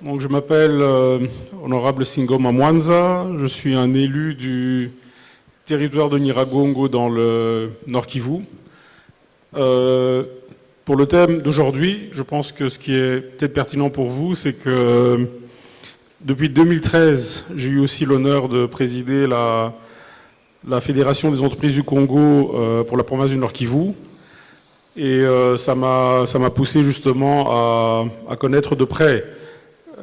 Donc, je m'appelle Honorable Singoma Mwanza, je suis un élu du territoire de Nyiragongo dans le Nord Kivu. Pour le thème d'aujourd'hui, je pense que ce qui est peut-être pertinent pour vous, c'est que depuis 2013, j'ai eu aussi l'honneur de présider la Fédération des entreprises du Congo pour la province du Nord Kivu. Et ça m'a poussé justement à connaître de près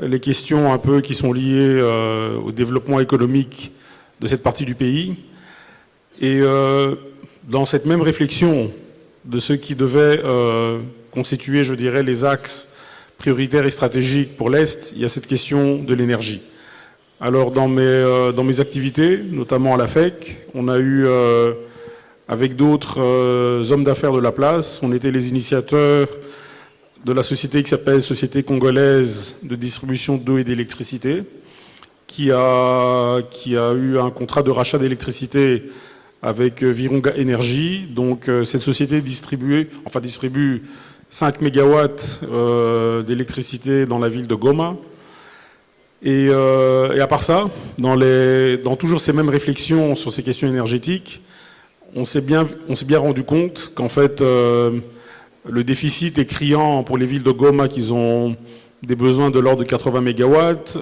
les questions un peu qui sont liées au développement économique de cette partie du pays. Et dans cette même réflexion de ce qui devait constituer, je dirais, les axes prioritaires et stratégiques pour l'Est, il y a cette question de l'énergie. Alors dans mes activités, notamment à la FEC, on a eu, avec d'autres hommes d'affaires de la place, on était les initiateurs de la société qui s'appelle Société congolaise de distribution d'eau et d'électricité, qui a eu un contrat de rachat d'électricité avec Virunga Energy. Donc cette société distribue 5 mégawatts d'électricité dans la ville de Goma. Et à part ça, dans toujours ces mêmes réflexions sur ces questions énergétiques, on s'est bien rendu compte qu'en fait, le déficit est criant pour les villes de Goma qui ont des besoins de l'ordre de 80 mégawatts.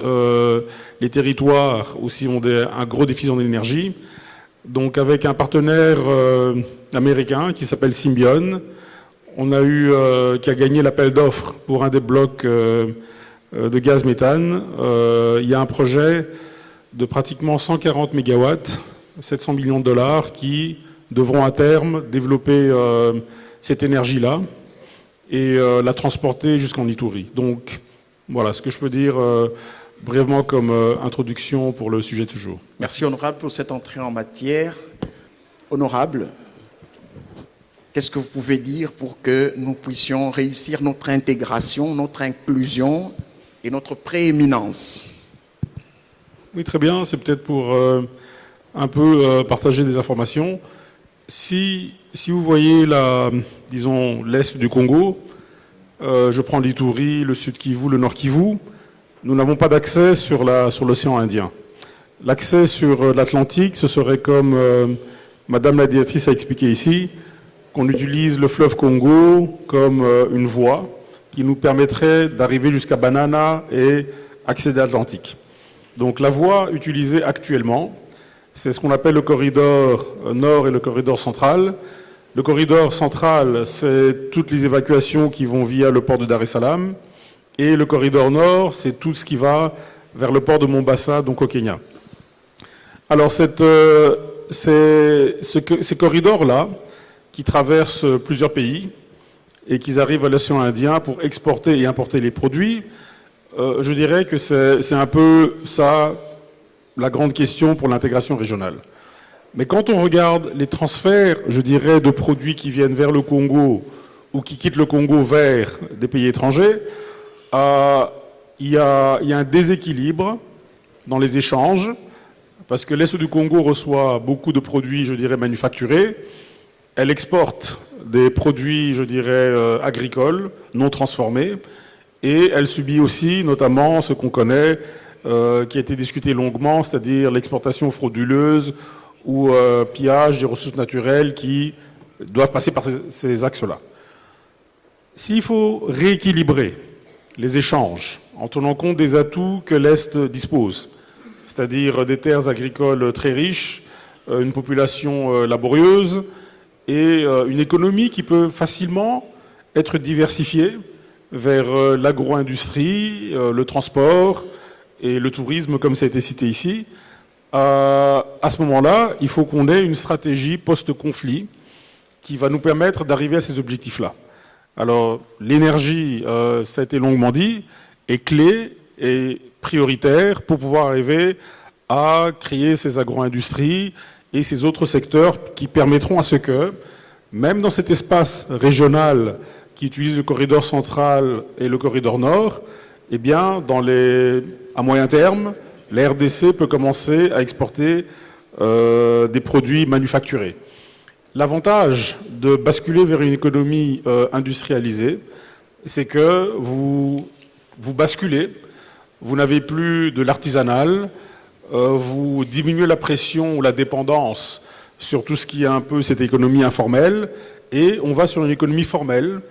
Les territoires aussi ont un gros déficit en énergie. Donc avec un partenaire américain qui s'appelle Symbion, qui a gagné l'appel d'offres pour un des blocs de gaz méthane. Il y a un projet de pratiquement 140 mégawatts, 700 millions de dollars, qui devront à terme développer cette énergie-là et la transporter jusqu'en Ituri. Donc voilà ce que je peux dire brièvement comme introduction pour le sujet du jour. Merci honorable pour cette entrée en matière. Honorable, qu'est-ce que vous pouvez dire pour que nous puissions réussir notre intégration, notre inclusion et notre prééminence? Oui, très bien. C'est peut-être pour un peu partager des informations. Si vous voyez l'Est du Congo, je prends l'Ituri, le Sud Kivu, le Nord Kivu, nous n'avons pas d'accès sur l'océan Indien. L'accès sur l'Atlantique, ce serait comme Madame la directrice a expliqué ici, qu'on utilise le fleuve Congo comme une voie qui nous permettrait d'arriver jusqu'à Banana et accéder à l'Atlantique. Donc la voie utilisée actuellement, c'est ce qu'on appelle le corridor nord et le corridor central. Le corridor central, c'est toutes les évacuations qui vont via le port de Dar es Salaam. Et le corridor nord, c'est tout ce qui va vers le port de Mombasa, donc au Kenya. Alors ces corridors-là, qui traversent plusieurs pays et qui arrivent à l'océan Indien pour exporter et importer les produits, je dirais que c'est un peu ça la grande question pour l'intégration régionale. Mais quand on regarde les transferts, je dirais, de produits qui viennent vers le Congo ou qui quittent le Congo vers des pays étrangers, il y a un déséquilibre dans les échanges, parce que l'Est du Congo reçoit beaucoup de produits, je dirais, manufacturés. Elle exporte des produits, je dirais, agricoles, non transformés, et elle subit aussi, notamment, ce qu'on connaît, qui a été discuté longuement, c'est-à-dire l'exportation frauduleuse ou pillage des ressources naturelles qui doivent passer par ces axes-là. S'il faut rééquilibrer les échanges en tenant compte des atouts que l'Est dispose, c'est-à-dire des terres agricoles très riches, une population laborieuse et une économie qui peut facilement être diversifiée vers l'agro-industrie, le transport et le tourisme, comme ça a été cité ici. À ce moment-là, il faut qu'on ait une stratégie post-conflit qui va nous permettre d'arriver à ces objectifs-là. Alors, l'énergie, ça a été longuement dit, est clé et prioritaire pour pouvoir arriver à créer ces agro-industries et ces autres secteurs qui permettront à ce que, même dans cet espace régional qui utilise le corridor central et le corridor nord, eh bien, à moyen terme, la RDC peut commencer à exporter des produits manufacturés. L'avantage de basculer vers une économie industrialisée, c'est que vous basculez vous n'avez plus de l'artisanal, vous diminuez la pression ou la dépendance sur tout ce qui est un peu cette économie informelle, et on va sur une économie formelle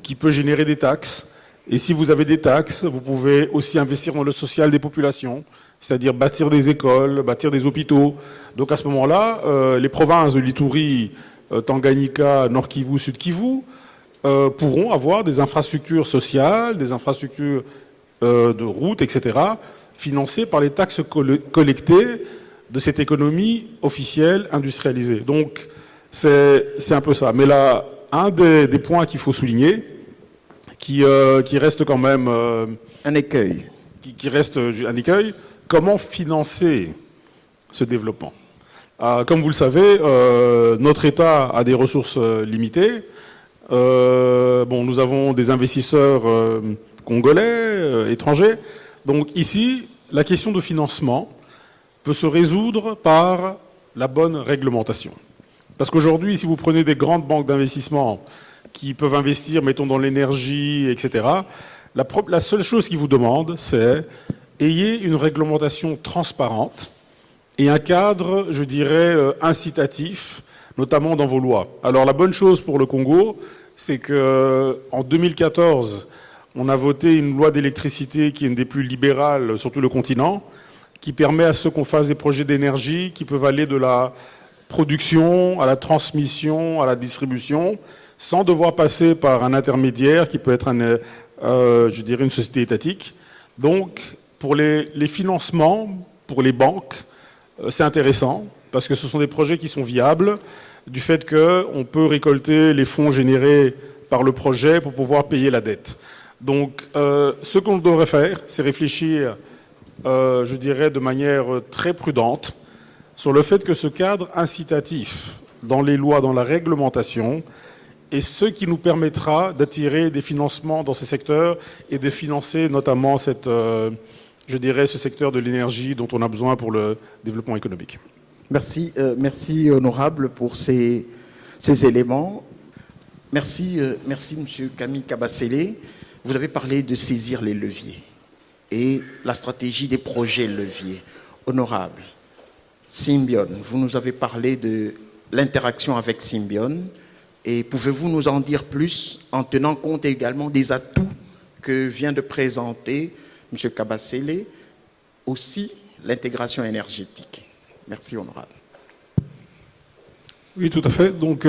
qui peut générer des taxes. Et si vous avez des taxes, vous pouvez aussi investir dans le social des populations, c'est-à-dire bâtir des écoles, bâtir des hôpitaux. Donc à ce moment-là, les provinces de l'Ituri, Tanganyika, Nord Kivu, Sud Kivu, pourront avoir des infrastructures sociales, des infrastructures de routes, etc., financées par les taxes collectées de cette économie officielle industrialisée. Donc c'est un peu ça. Mais là, un des points qu'il faut souligner, qui reste quand même... un écueil. Qui reste un écueil, comment financer ce développement? Comme vous le savez, notre État a des ressources limitées. Nous avons des investisseurs congolais, étrangers. Donc ici, la question de financement peut se résoudre par la bonne réglementation. Parce qu'aujourd'hui, si vous prenez des grandes banques d'investissement qui peuvent investir, mettons, dans l'énergie, etc., la seule chose qu'ils vous demandent, c'est ayez une réglementation transparente et un cadre, je dirais, incitatif, notamment dans vos lois. Alors la bonne chose pour le Congo, c'est qu'en 2014, on a voté une loi d'électricité qui est une des plus libérales sur tout le continent, qui permet à ceux qu'on fasse des projets d'énergie qui peuvent aller de la production à la transmission, à la distribution, sans devoir passer par un intermédiaire qui peut être, je dirais, une société étatique. Donc, pour les financements, pour les banques, c'est intéressant, parce que ce sont des projets qui sont viables, du fait qu'on peut récolter les fonds générés par le projet pour pouvoir payer la dette. Donc, ce qu'on devrait faire, c'est réfléchir, je dirais, de manière très prudente, sur le fait que ce cadre incitatif dans les lois, dans la réglementation, est ce qui nous permettra d'attirer des financements dans ces secteurs et de financer notamment je dirais, ce secteur de l'énergie dont on a besoin pour le développement économique. Merci, merci honorable pour ces éléments. Merci, monsieur Camille Kabasele. Vous avez parlé de saisir les leviers et la stratégie des projets leviers. Honorable, Symbion, vous nous avez parlé de l'interaction avec Symbion. Et pouvez-vous nous en dire plus en tenant compte également des atouts que vient de présenter M. Kabasele, aussi l'intégration énergétique? Merci, honorable. Oui, tout à fait. Donc,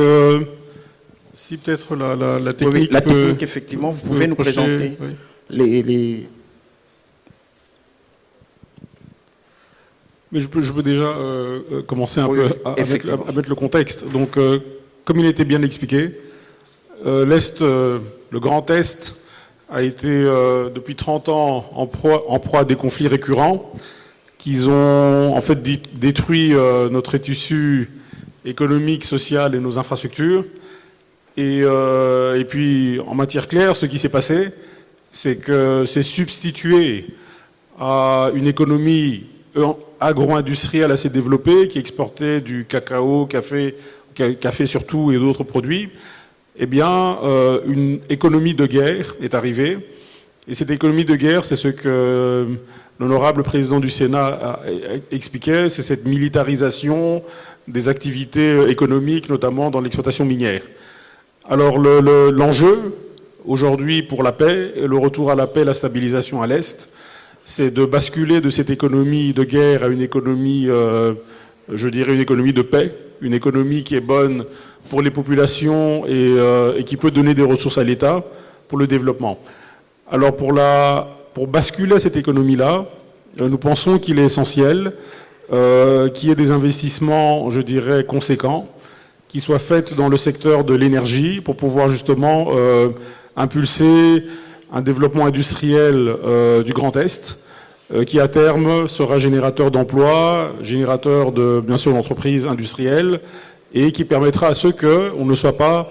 si peut-être la technique... Oui, la technique, effectivement, vous pouvez nous présenter les... Mais je peux déjà commencer un peu à mettre le contexte. Donc, comme il a été bien expliqué, l'Est, le Grand Est, a été depuis 30 ans en proie à des conflits récurrents qui ont en fait détruit notre tissu économique, social et nos infrastructures. Et puis, en matière claire, ce qui s'est passé, c'est que c'est substitué à une économie agro-industrielle assez développée qui exportait du cacao, café surtout et d'autres produits. Eh bien, une économie de guerre est arrivée. Et cette économie de guerre, c'est ce que l'honorable président du Sénat expliquait, c'est cette militarisation des activités économiques, notamment dans l'exploitation minière. Alors, l'enjeu, aujourd'hui, pour la paix, le retour à la paix, la stabilisation à l'Est, c'est de basculer de cette économie de guerre à une économie, je dirais, une économie de paix, une économie qui est bonne pour les populations et qui peut donner des ressources à l'État pour le développement. Alors pour basculer cette économie-là, nous pensons qu'il est essentiel qu'il y ait des investissements, je dirais, conséquents, qui soient faits dans le secteur de l'énergie pour pouvoir justement impulser un développement industriel du Grand Est, qui à terme sera générateur d'emplois, générateur de, bien sûr, d'entreprises industrielles, et qui permettra à ceux qu'on ne soit pas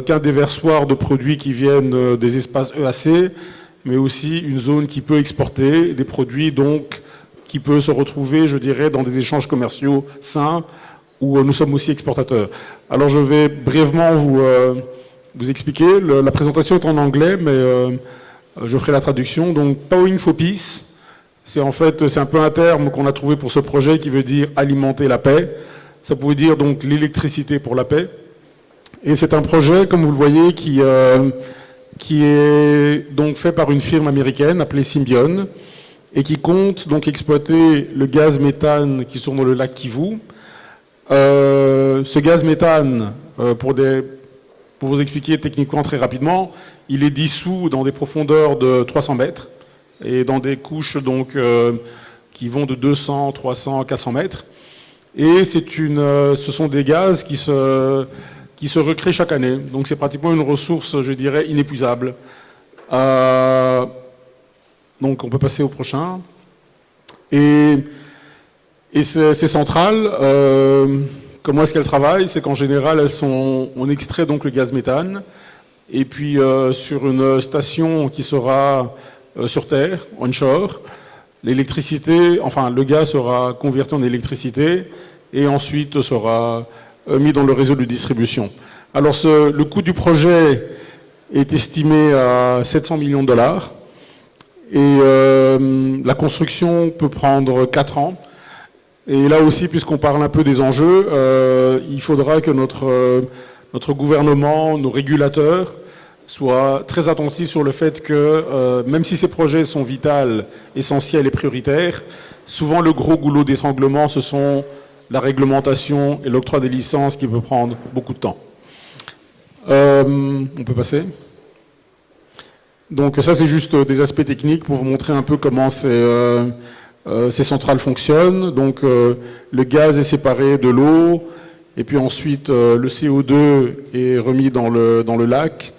qu'un déversoir de produits qui viennent des espaces EAC, mais aussi une zone qui peut exporter des produits, donc qui peut se retrouver, je dirais, dans des échanges commerciaux sains, où nous sommes aussi exportateurs. Alors je vais brièvement vous expliquer. La présentation est en anglais, mais je ferai la traduction. Donc, Powering for Peace, C'est en fait, c'est un peu un terme qu'on a trouvé pour ce projet qui veut dire alimenter la paix. Ça pouvait dire donc l'électricité pour la paix. Et c'est un projet, comme vous le voyez, qui est donc fait par une firme américaine appelée Symbion et qui compte donc exploiter le gaz méthane qui sont dans le lac Kivu. Ce gaz méthane, pour vous expliquer techniquement très rapidement, il est dissous dans des profondeurs de 300 mètres et dans des couches donc, qui vont de 200, 300, 400 mètres. Et ce sont des gaz qui se recréent chaque année. Donc c'est pratiquement une ressource, je dirais, inépuisable. Donc on peut passer au prochain. Et ces centrales, comment est-ce qu'elles travaillent? C'est qu'en général, on extrait donc le gaz méthane, et puis sur une station qui sera sur Terre, onshore, l'électricité, enfin le gaz sera converti en électricité, et ensuite sera mis dans le réseau de distribution. Alors le coût du projet est estimé à 700 millions de dollars, et la construction peut prendre 4 ans. Et là aussi, puisqu'on parle un peu des enjeux, il faudra que notre gouvernement, nos régulateurs, soient très attentifs sur le fait que, même si ces projets sont vitaux, essentiels et prioritaires, souvent le gros goulot d'étranglement, ce sont la réglementation et l'octroi des licences qui peut prendre beaucoup de temps. On peut passer. Donc ça, c'est juste des aspects techniques pour vous montrer un peu comment ces centrales fonctionnent. Donc le gaz est séparé de l'eau, et puis ensuite le CO2 est remis dans le lac.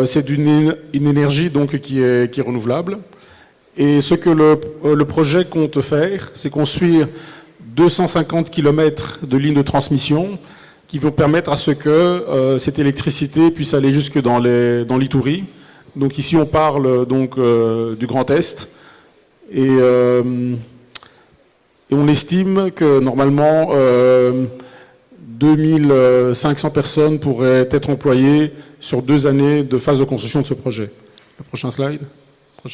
C'est une énergie donc qui est renouvelable. Et ce que le projet compte faire, c'est construire 250 km de lignes de transmission qui vont permettre à ce que cette électricité puisse aller jusque dans l'Ituri. Donc ici on parle donc du Grand Est. Et on estime que normalement 2500 personnes pourraient être employées sur 2 années de phase de construction de ce projet. Le prochain slide. On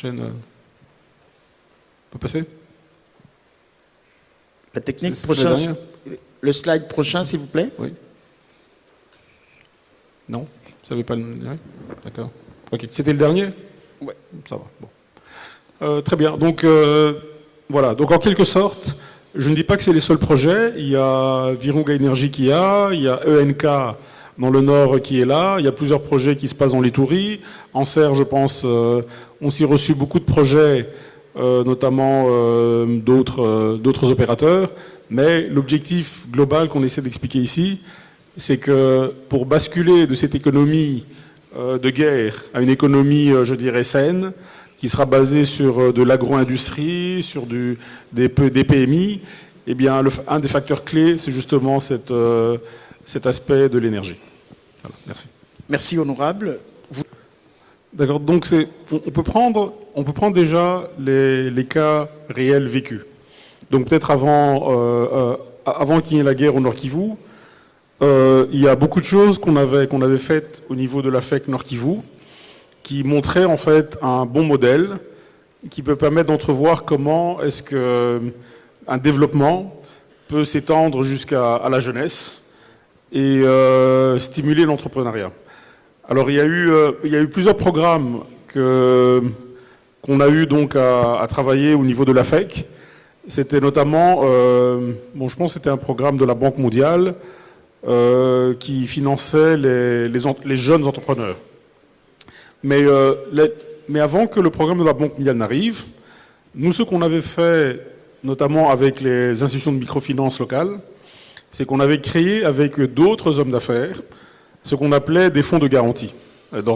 peut passer? La technique prochain. Le slide prochain, s'il vous plaît. Oui. Non, vous ne savez pas le dernier? D'accord. Ok. C'était le dernier? Oui. Ça va. Bon. Très bien. Donc voilà. Donc en quelque sorte, je ne dis pas que c'est les seuls projets. Il y a Virunga Energy il y a ENK dans le nord qui est là. Il y a plusieurs projets qui se passent dans l'Ituri. En serre, je pense, on s'y reçu beaucoup de projets, notamment d'autres opérateurs. Mais l'objectif global qu'on essaie d'expliquer ici, c'est que pour basculer de cette économie de guerre à une économie, je dirais, saine, qui sera basée sur de l'agro-industrie, sur des PMI, eh bien, un des facteurs clés, c'est justement cet aspect de l'énergie. Voilà, merci. Merci, honorable. D'accord, donc on peut prendre déjà les cas réels vécus. Donc peut-être avant qu'il y ait la guerre au Nord Kivu, il y a beaucoup de choses qu'on avait faites au niveau de la FEC Nord Kivu, qui montrait en fait un bon modèle qui peut permettre d'entrevoir comment est-ce qu'un développement peut s'étendre jusqu'à la jeunesse et stimuler l'entrepreneuriat. Alors il y a eu plusieurs programmes qu'on a eu donc à travailler au niveau de la FEC. C'était notamment, je pense que c'était un programme de la Banque mondiale qui finançait les jeunes entrepreneurs. Mais avant que le programme de la Banque mondiale n'arrive, nous, ce qu'on avait fait, notamment avec les institutions de microfinance locales, c'est qu'on avait créé avec d'autres hommes d'affaires ce qu'on appelait des fonds de garantie.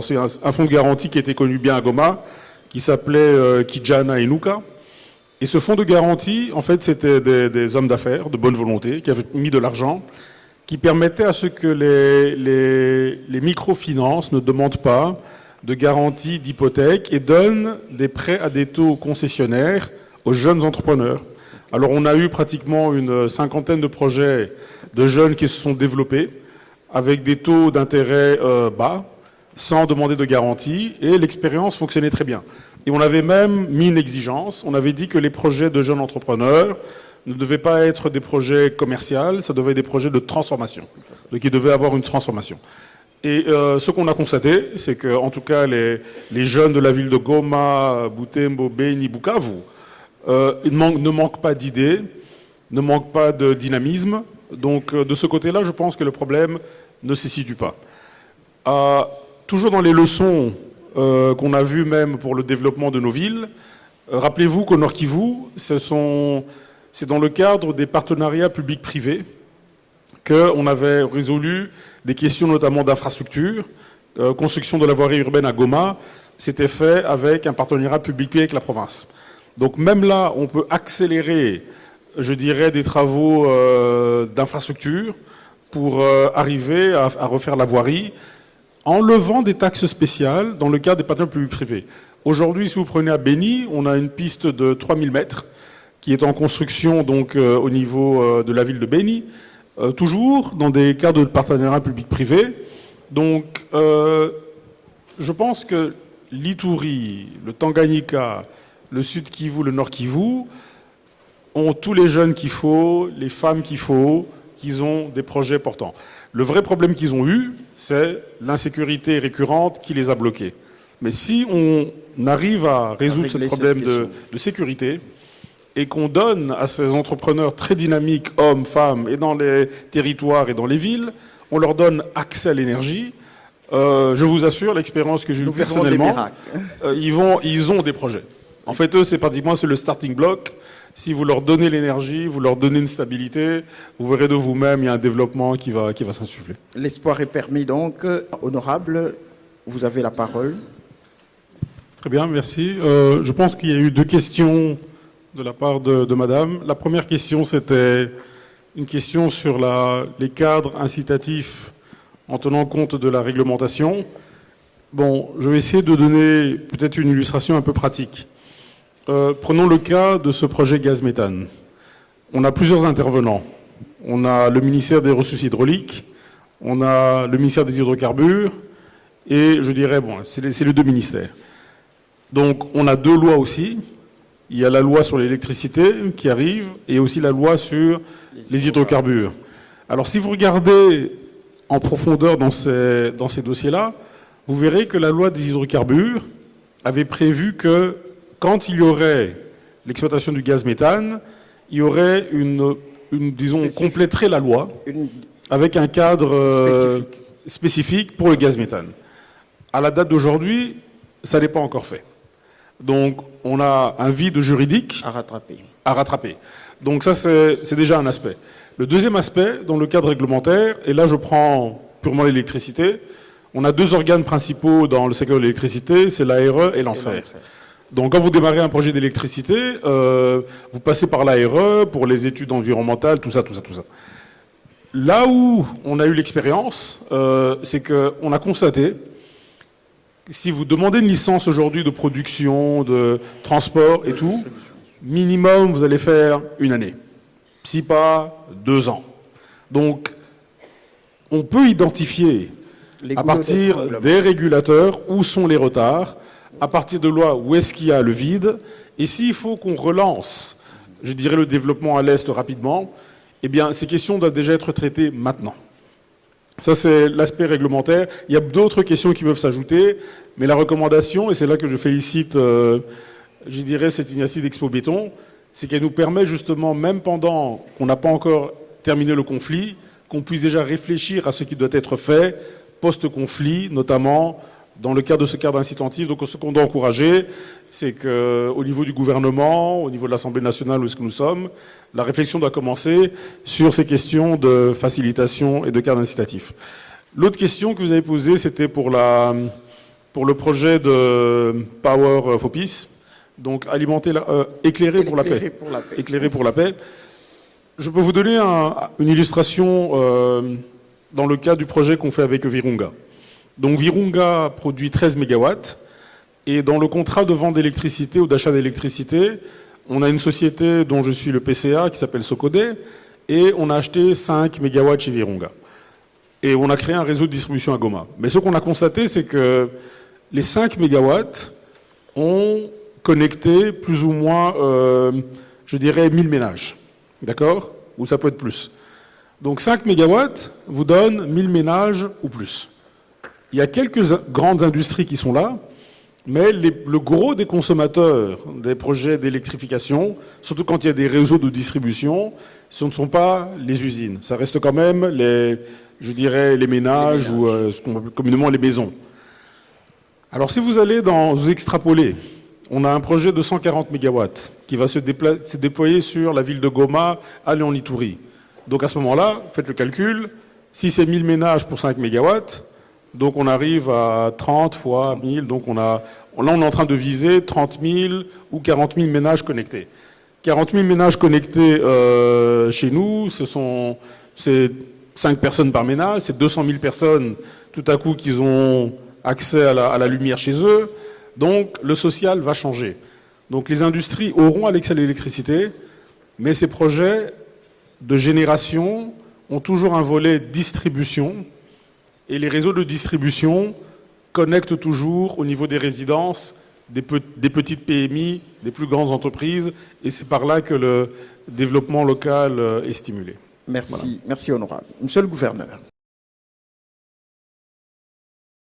C'est un fonds de garantie qui était connu bien à Goma, qui s'appelait Kijana Inuka. Et ce fonds de garantie, en fait, c'était des hommes d'affaires de bonne volonté qui avaient mis de l'argent, qui permettait à ce que les microfinances ne demandent pas de garantie d'hypothèque et donnent des prêts à des taux concessionnaires aux jeunes entrepreneurs. Alors on a eu pratiquement une 50aine de projets de jeunes qui se sont développés avec des taux d'intérêt bas, sans demander de garantie, et l'expérience fonctionnait très bien. Et on avait même mis une exigence, on avait dit que les projets de jeunes entrepreneurs ne devaient pas être des projets commerciaux, ça devait être des projets de transformation, donc ils devaient avoir une transformation. Et ce qu'on a constaté, c'est qu'en tout cas, les jeunes de la ville de Goma, Butembo, Beni, Bukavu, ne manquent pas d'idées, ne manquent pas de dynamisme. Donc de ce côté-là, je pense que le problème ne se situe pas. Toujours dans les leçons qu'on a vues même pour le développement de nos villes, rappelez-vous qu'au Nord Kivu, c'est dans le cadre des partenariats publics-privés qu'on avait résolu des questions notamment d'infrastructure. Construction de la voirie urbaine à Goma, c'était fait avec un partenariat public-privé avec la province. Donc même là, on peut accélérer, je dirais, des travaux d'infrastructure pour arriver à refaire la voirie en levant des taxes spéciales dans le cadre des partenariats publics-privés. Aujourd'hui, si vous prenez à Beni, on a une piste de 3000 mètres qui est en construction donc, au niveau de la ville de Beni, toujours dans des cadres de partenariat public-privé. Donc, je pense que l'Ituri, le Tanganyika, le Sud Kivu, le Nord Kivu ont tous les jeunes qu'il faut, les femmes qu'il faut, qu'ils ont des projets portants. Le vrai problème qu'ils ont eu, c'est l'insécurité récurrente qui les a bloqués. Mais si on arrive à résoudre ce problème de sécurité et qu'on donne à ces entrepreneurs très dynamiques, hommes, femmes, et dans les territoires et dans les villes, on leur donne accès à l'énergie, je vous assure, l'expérience que j'ai eue personnellement, ils ont des projets. En fait, eux, c'est pratiquement le starting block. Si vous leur donnez l'énergie, vous leur donnez une stabilité, vous verrez de vous-même, il y a un développement qui va s'insuffler. L'espoir est permis donc. Honorable, vous avez la parole. Très bien, merci. Je pense qu'il y a eu 2 questions de la part de madame. La première question, c'était une question sur les cadres incitatifs en tenant compte de la réglementation. Bon, je vais essayer de donner peut-être une illustration un peu pratique. Prenons le cas de ce projet gaz-méthane. On a plusieurs intervenants. On a le ministère des Ressources hydrauliques, on a le ministère des Hydrocarbures, et je dirais, bon, c'est les 2 ministères. Donc, on a 2 lois aussi. Il y a la loi sur l'électricité qui arrive, et aussi la loi sur les hydrocarbures. Alors, si vous regardez en profondeur dans ces dossiers-là, vous verrez que la loi des hydrocarbures avait prévu que quand il y aurait l'exploitation du gaz méthane, il y aurait disons, on compléterait la loi avec un cadre spécifique pour le gaz méthane. À la date d'aujourd'hui, ça n'est pas encore fait. Donc, on a un vide juridique à rattraper. Donc ça, c'est déjà un aspect. Le deuxième aspect, dans le cadre réglementaire, et là je prends purement l'électricité, on a 2 organes principaux dans le secteur de l'électricité, c'est l'ARE et l'ANSER. Donc quand vous démarrez un projet d'électricité, vous passez par l'ARE pour les études environnementales, tout ça. Là où on a eu l'expérience, c'est qu'on a constaté, si vous demandez une licence aujourd'hui de production, de transport et tout, minimum vous allez faire 1 année, si pas 2 ans. Donc on peut identifier à partir des régulateurs où sont les retards, à partir de là, où est-ce qu'il y a le vide, et s'il faut qu'on relance, je dirais, le développement à l'Est rapidement, eh bien, ces questions doivent déjà être traitées maintenant. Ça, c'est l'aspect réglementaire. Il y a d'autres questions qui peuvent s'ajouter, mais la recommandation, et c'est là que je félicite, je dirais, cette initiative d'Expo Béton, c'est qu'elle nous permet justement, même pendant qu'on n'a pas encore terminé le conflit, qu'on puisse déjà réfléchir à ce qui doit être fait post-conflit, notamment dans le cadre de ce cadre incitatif. Donc ce qu'on doit encourager, c'est qu'au niveau du gouvernement, au niveau de l'Assemblée nationale où est-ce que nous sommes, la réflexion doit commencer sur ces questions de facilitation et de cadre incitatif. L'autre question que vous avez posée, c'était pour le projet de Power for Peace, donc éclairer pour la paix. Éclairer pour la paix. Je peux vous donner une illustration dans le cas du projet qu'on fait avec Virunga. Donc Virunga produit 13 MW et dans le contrat de vente d'électricité ou d'achat d'électricité, on a une société dont je suis le PCA qui s'appelle Socodé et on a acheté 5 MW chez Virunga. Et on a créé un réseau de distribution à Goma. Mais ce qu'on a constaté, c'est que les 5 mégawatts ont connecté plus ou moins, je dirais, 1000 ménages. D'accord? Ou ça peut être plus. Donc 5 mégawatts vous donnent 1000 ménages ou plus. Il y a quelques grandes industries qui sont là, mais le gros des consommateurs des projets d'électrification, surtout quand il y a des réseaux de distribution, ce ne sont pas les usines. Ça reste quand même je dirais, les ménages ou ce qu'on appelle communément les maisons. Alors si vous allez vous extrapolez, on a un projet de 140 mégawatts qui va se déployer sur la ville de Goma à Lyon-Ituri. Donc à ce moment-là, faites le calcul, si c'est 1000 ménages pour 5 mégawatts, donc on arrive à 30 fois 1000, donc là on est en train de viser 30 000 ou 40 000 ménages connectés. 40 000 ménages connectés chez nous, c'est 5 personnes par ménage, c'est 200 000 personnes tout à coup qui ont accès à la lumière chez eux, donc le social va changer. Donc les industries auront accès à l'électricité, mais ces projets de génération ont toujours un volet distribution, et les réseaux de distribution connectent toujours au niveau des résidences, des petites PMI, des plus grandes entreprises, et c'est par là que le développement local est stimulé. Merci, voilà. Merci honorable. Monsieur le gouverneur.